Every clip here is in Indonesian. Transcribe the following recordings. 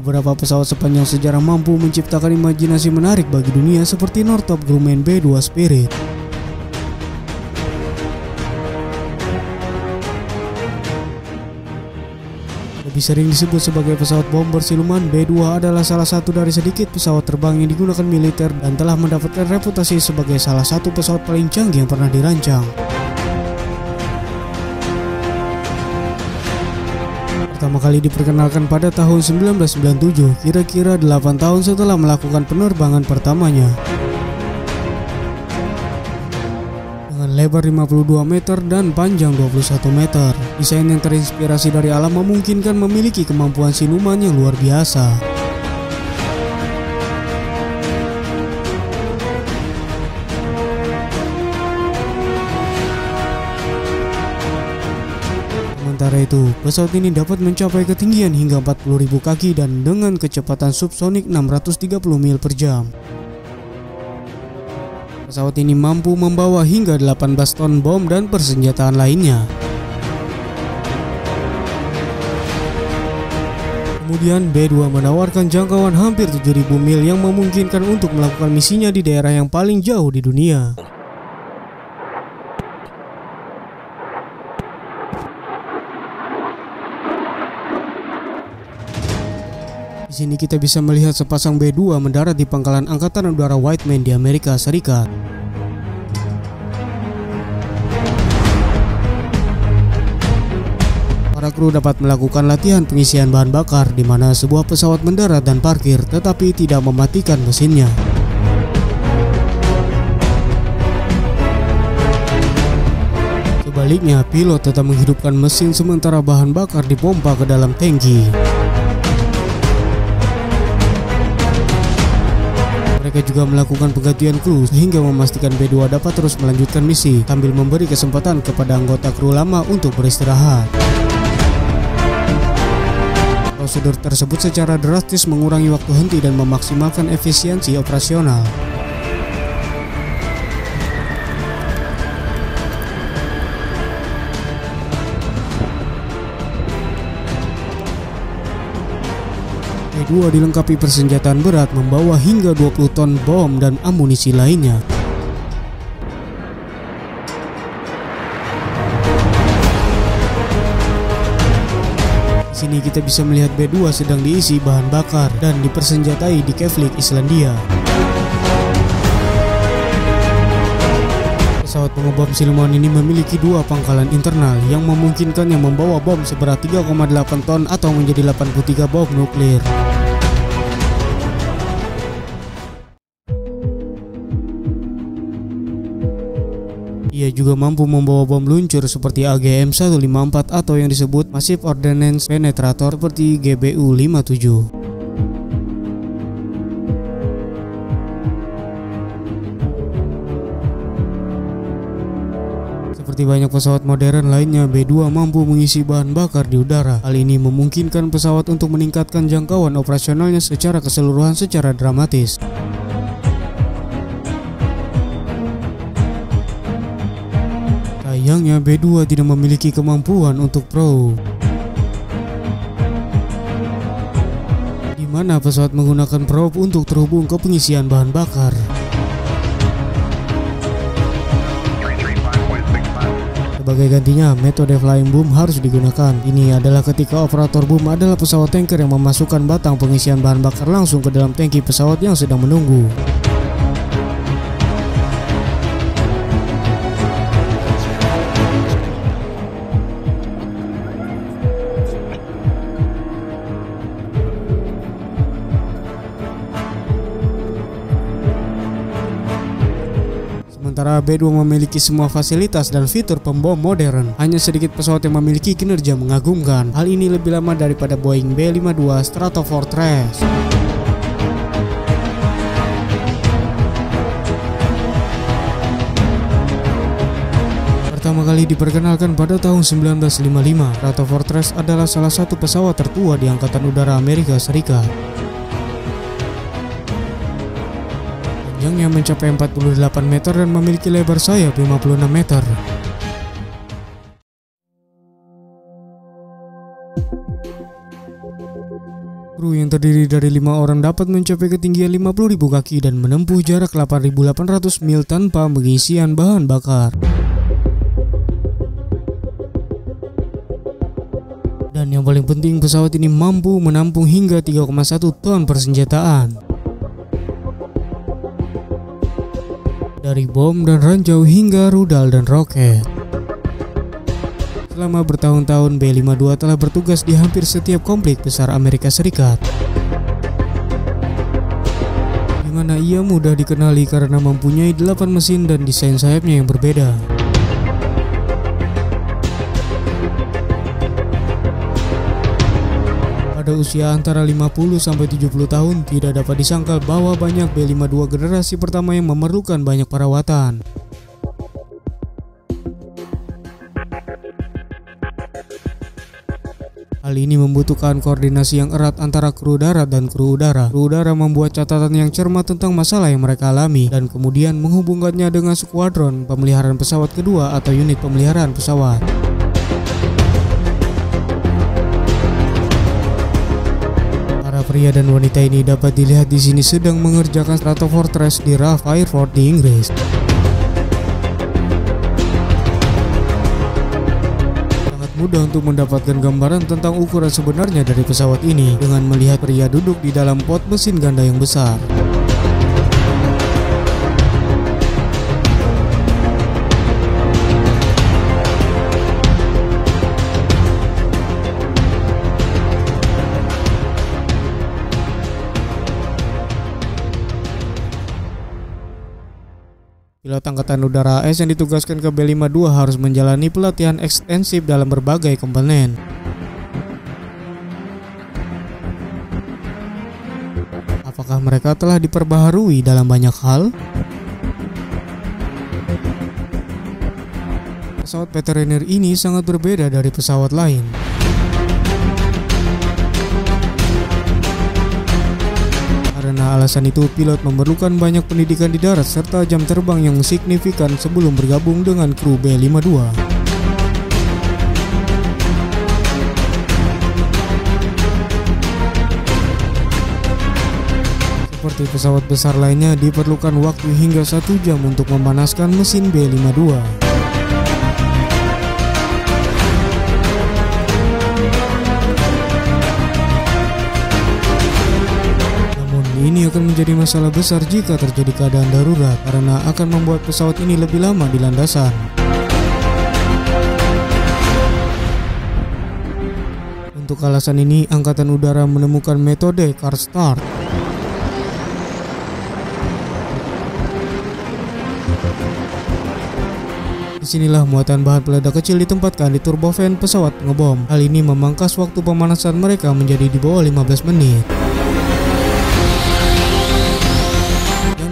Beberapa pesawat sepanjang sejarah mampu menciptakan imajinasi menarik bagi dunia seperti Northrop Grumman B-2 Spirit. Lebih sering disebut sebagai pesawat bomber siluman, B-2 adalah salah satu dari sedikit pesawat terbang yang digunakan militer dan telah mendapatkan reputasi sebagai salah satu pesawat paling canggih yang pernah dirancang. Pertama kali diperkenalkan pada tahun 1997, kira-kira 8 tahun setelah melakukan penerbangan pertamanya. Dengan lebar 52 meter dan panjang 21 meter, desain yang terinspirasi dari alam memungkinkan memiliki kemampuan siluman yang luar biasa. Sementara itu, pesawat ini dapat mencapai ketinggian hingga 40.000 kaki dan dengan kecepatan subsonik 630 mil per jam. Pesawat ini mampu membawa hingga 18 ton bom dan persenjataan lainnya. Kemudian B-2 menawarkan jangkauan hampir 7.000 mil yang memungkinkan untuk melakukan misinya di daerah yang paling jauh di dunia. Di sini kita bisa melihat sepasang B-2 mendarat di pangkalan Angkatan Udara Whiteman di Amerika Serikat. Para kru dapat melakukan latihan pengisian bahan bakar di mana sebuah pesawat mendarat dan parkir tetapi tidak mematikan mesinnya. Sebaliknya, pilot tetap menghidupkan mesin sementara bahan bakar dipompa ke dalam tangki. Mereka juga melakukan penggantian kru sehingga memastikan B-2 dapat terus melanjutkan misi sambil memberi kesempatan kepada anggota kru lama untuk beristirahat. Prosedur tersebut secara drastis mengurangi waktu henti dan memaksimalkan efisiensi operasional. B-2 dilengkapi persenjataan berat membawa hingga 20 ton bom dan amunisi lainnya. Di sini kita bisa melihat B-2 sedang diisi bahan bakar dan dipersenjatai di Keflavik, Islandia. Pesawat pengebom siluman ini memiliki dua pangkalan internal yang memungkinkannya membawa bom seberat 3,8 ton atau menjadi 83 bom nuklir. Ia juga mampu membawa bom luncur seperti AGM-154 atau yang disebut Massive Ordnance Penetrator seperti GBU-57. Seperti banyak pesawat modern lainnya, B-2 mampu mengisi bahan bakar di udara. Hal ini memungkinkan pesawat untuk meningkatkan jangkauan operasionalnya secara keseluruhan secara dramatis. Sayangnya B-2 tidak memiliki kemampuan untuk probe, di mana pesawat menggunakan probe untuk terhubung ke pengisian bahan bakar. Sebagai gantinya, metode flying boom harus digunakan. Ini adalah ketika operator boom adalah pesawat tanker yang memasukkan batang pengisian bahan bakar langsung ke dalam tangki pesawat yang sedang menunggu. Sementara B-2 memiliki semua fasilitas dan fitur pembom modern, hanya sedikit pesawat yang memiliki kinerja mengagumkan. Hal ini lebih lama daripada Boeing B-52 Stratofortress. Pertama kali diperkenalkan pada tahun 1955, Stratofortress adalah salah satu pesawat tertua di Angkatan Udara Amerika Serikat. Panjangnya mencapai 48 meter dan memiliki lebar sayap 56 meter. Kru yang terdiri dari 5 orang dapat mencapai ketinggian 50.000 kaki dan menempuh jarak 8.800 mil tanpa pengisian bahan bakar. Dan yang paling penting, pesawat ini mampu menampung hingga 3,1 ton persenjataan. Dari bom dan ranjau hingga rudal dan roket. Selama bertahun-tahun, B-52 telah bertugas di hampir setiap konflik besar Amerika Serikat, di mana ia mudah dikenali karena mempunyai 8 mesin dan desain sayapnya yang berbeda. Pada usia antara 50 sampai 70 tahun, tidak dapat disangkal bahwa banyak B-52 generasi pertama yang memerlukan banyak perawatan. Hal ini membutuhkan koordinasi yang erat antara kru darat dan kru udara. Kru udara membuat catatan yang cermat tentang masalah yang mereka alami dan kemudian menghubungkannya dengan skuadron pemeliharaan pesawat kedua atau unit pemeliharaan pesawat. Para pria dan wanita ini dapat dilihat di sini sedang mengerjakan Stratofortress di RAF Airfort di Inggris. Mudah untuk mendapatkan gambaran tentang ukuran sebenarnya dari pesawat ini dengan melihat pria duduk di dalam pot mesin ganda yang besar. Pilot Angkatan Udara AS yang ditugaskan ke B-52 harus menjalani pelatihan ekstensif dalam berbagai komponen. Apakah mereka telah diperbaharui dalam banyak hal? Pesawat Pioneer ini sangat berbeda dari pesawat lain. Karena alasan itu, pilot memerlukan banyak pendidikan di darat serta jam terbang yang signifikan sebelum bergabung dengan kru B-52. Seperti pesawat besar lainnya, diperlukan waktu hingga 1 jam untuk memanaskan mesin B-52. Ini akan menjadi masalah besar jika terjadi keadaan darurat karena akan membuat pesawat ini lebih lama di landasan. Untuk alasan ini, Angkatan Udara menemukan metode car start. Disinilah muatan bahan peledak kecil ditempatkan di turbofan pesawat ngebom. Hal ini memangkas waktu pemanasan mereka menjadi di bawah 15 menit.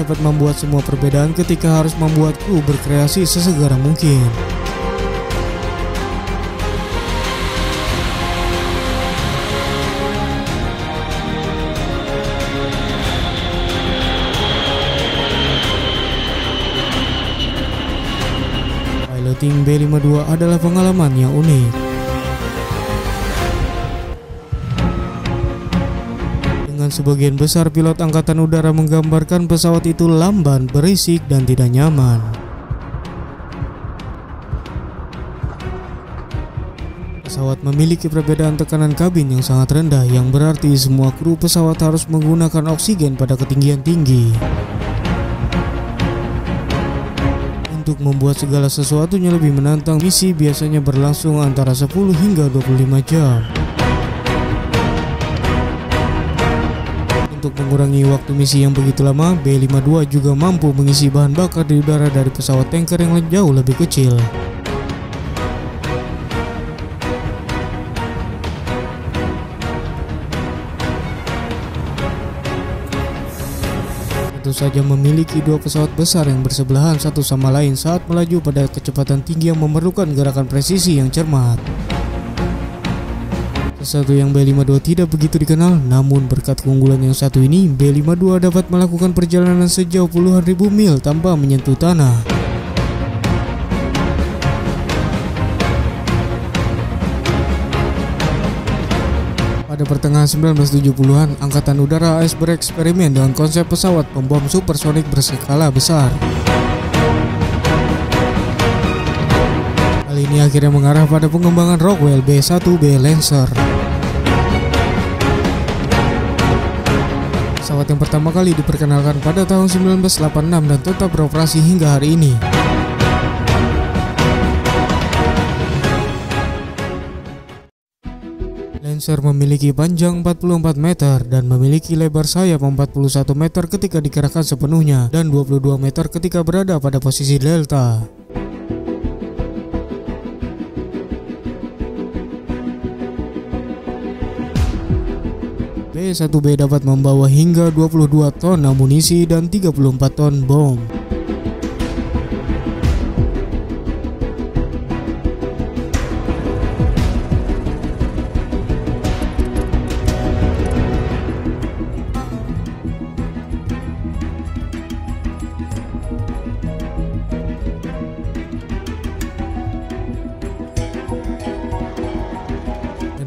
Dapat membuat semua perbedaan ketika harus membuat kru berkreasi sesegera mungkin. Piloting B-52 adalah pengalaman yang unik. Sebagian besar pilot Angkatan Udara menggambarkan pesawat itu lamban, berisik, dan tidak nyaman. Pesawat memiliki perbedaan tekanan kabin yang sangat rendah, yang berarti semua kru pesawat harus menggunakan oksigen pada ketinggian tinggi. Untuk membuat segala sesuatunya lebih menantang, misi biasanya berlangsung antara 10 hingga 25 jam. Untuk mengurangi waktu misi yang begitu lama, B-52 juga mampu mengisi bahan bakar di udara dari pesawat tanker yang jauh lebih kecil. Tentu saja memiliki 2 pesawat besar yang bersebelahan satu sama lain saat melaju pada kecepatan tinggi yang memerlukan gerakan presisi yang cermat. Sesuatu yang B-52 tidak begitu dikenal, namun berkat keunggulan yang satu ini, B-52 dapat melakukan perjalanan sejauh puluhan ribu mil tanpa menyentuh tanah. Pada Pada pertengahan 1970-an, Angkatan Udara AS bereksperimen dengan konsep pesawat pembom supersonik berskala besar. Hal ini akhirnya mengarah pada pengembangan Rockwell B-1B Lancer. Pesawat yang pertama kali diperkenalkan pada tahun 1986 dan tetap beroperasi hingga hari ini. Lancer memiliki panjang 44 meter dan memiliki lebar sayap 41 meter ketika dikerahkan sepenuhnya dan 22 meter ketika berada pada posisi delta. B-1B dapat membawa hingga 22 ton amunisi dan 34 ton bom.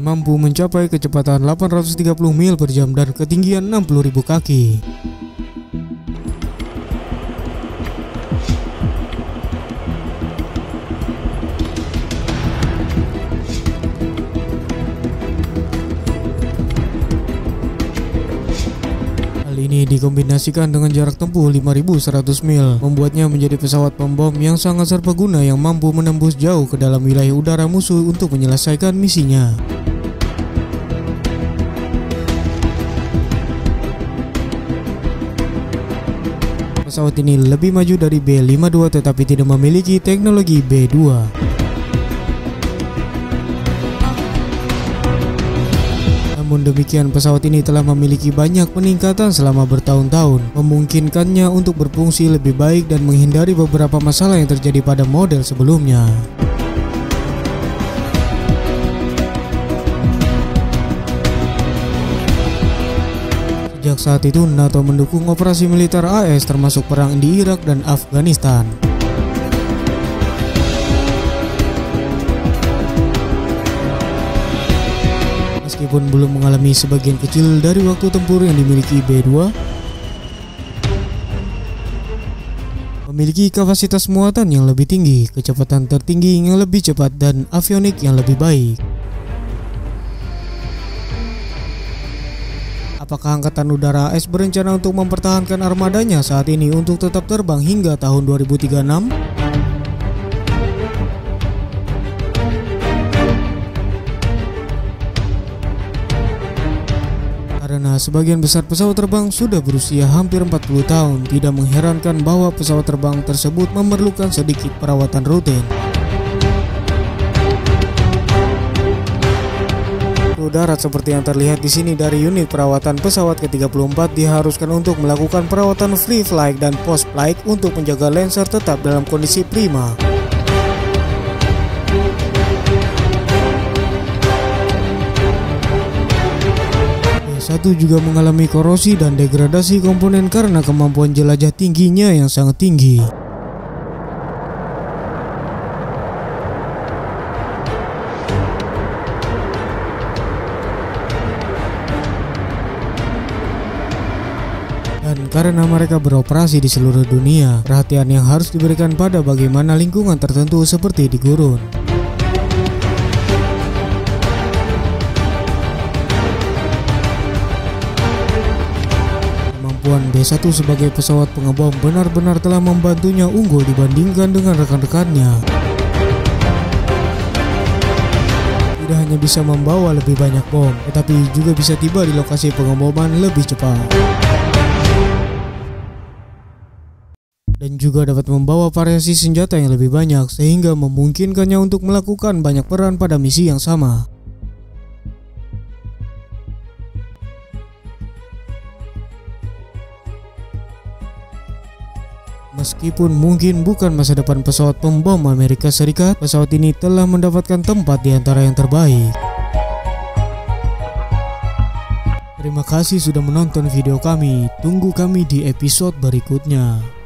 Mampu mencapai kecepatan 830 mil per jam dan ketinggian 60.000 kaki. Hal ini dikombinasikan dengan jarak tempuh 5.100 mil, membuatnya menjadi pesawat pembom yang sangat serbaguna yang mampu menembus jauh ke dalam wilayah udara musuh untuk menyelesaikan misinya. Pesawat ini lebih maju dari B-52 tetapi tidak memiliki teknologi B-2. Namun demikian, pesawat ini telah memiliki banyak peningkatan selama bertahun-tahun, memungkinkannya untuk berfungsi lebih baik dan menghindari beberapa masalah yang terjadi pada model sebelumnya. Sejak saat itu, NATO mendukung operasi militer AS termasuk perang di Irak dan Afghanistan. Meskipun belum mengalami sebagian kecil dari waktu tempur yang dimiliki B-2, memiliki kapasitas muatan yang lebih tinggi, kecepatan tertinggi yang lebih cepat, dan avionik yang lebih baik. Apakah Angkatan Udara AS berencana untuk mempertahankan armadanya saat ini untuk tetap terbang hingga tahun 2036? Karena sebagian besar pesawat terbang sudah berusia hampir 40 tahun, tidak mengherankan bahwa pesawat terbang tersebut memerlukan sedikit perawatan rutin. Darat seperti yang terlihat di sini dari unit perawatan pesawat ke-34 diharuskan untuk melakukan perawatan free flight dan post flight untuk menjaga Lancer tetap dalam kondisi prima. B-1 juga mengalami korosi dan degradasi komponen karena kemampuan jelajah tingginya yang sangat tinggi. Dan karena mereka beroperasi di seluruh dunia, perhatian yang harus diberikan pada bagaimana lingkungan tertentu seperti di gurun. Kemampuan B-1 sebagai pesawat pengebom benar-benar telah membantunya unggul dibandingkan dengan rekan-rekannya. Tidak hanya bisa membawa lebih banyak bom, tetapi juga bisa tiba di lokasi pengeboman lebih cepat. Dan juga dapat membawa variasi senjata yang lebih banyak sehingga memungkinkannya untuk melakukan banyak peran pada misi yang sama. Meskipun mungkin bukan masa depan pesawat pembom Amerika Serikat, pesawat ini telah mendapatkan tempat di antara yang terbaik. Terima kasih sudah menonton video kami. Tunggu kami di episode berikutnya.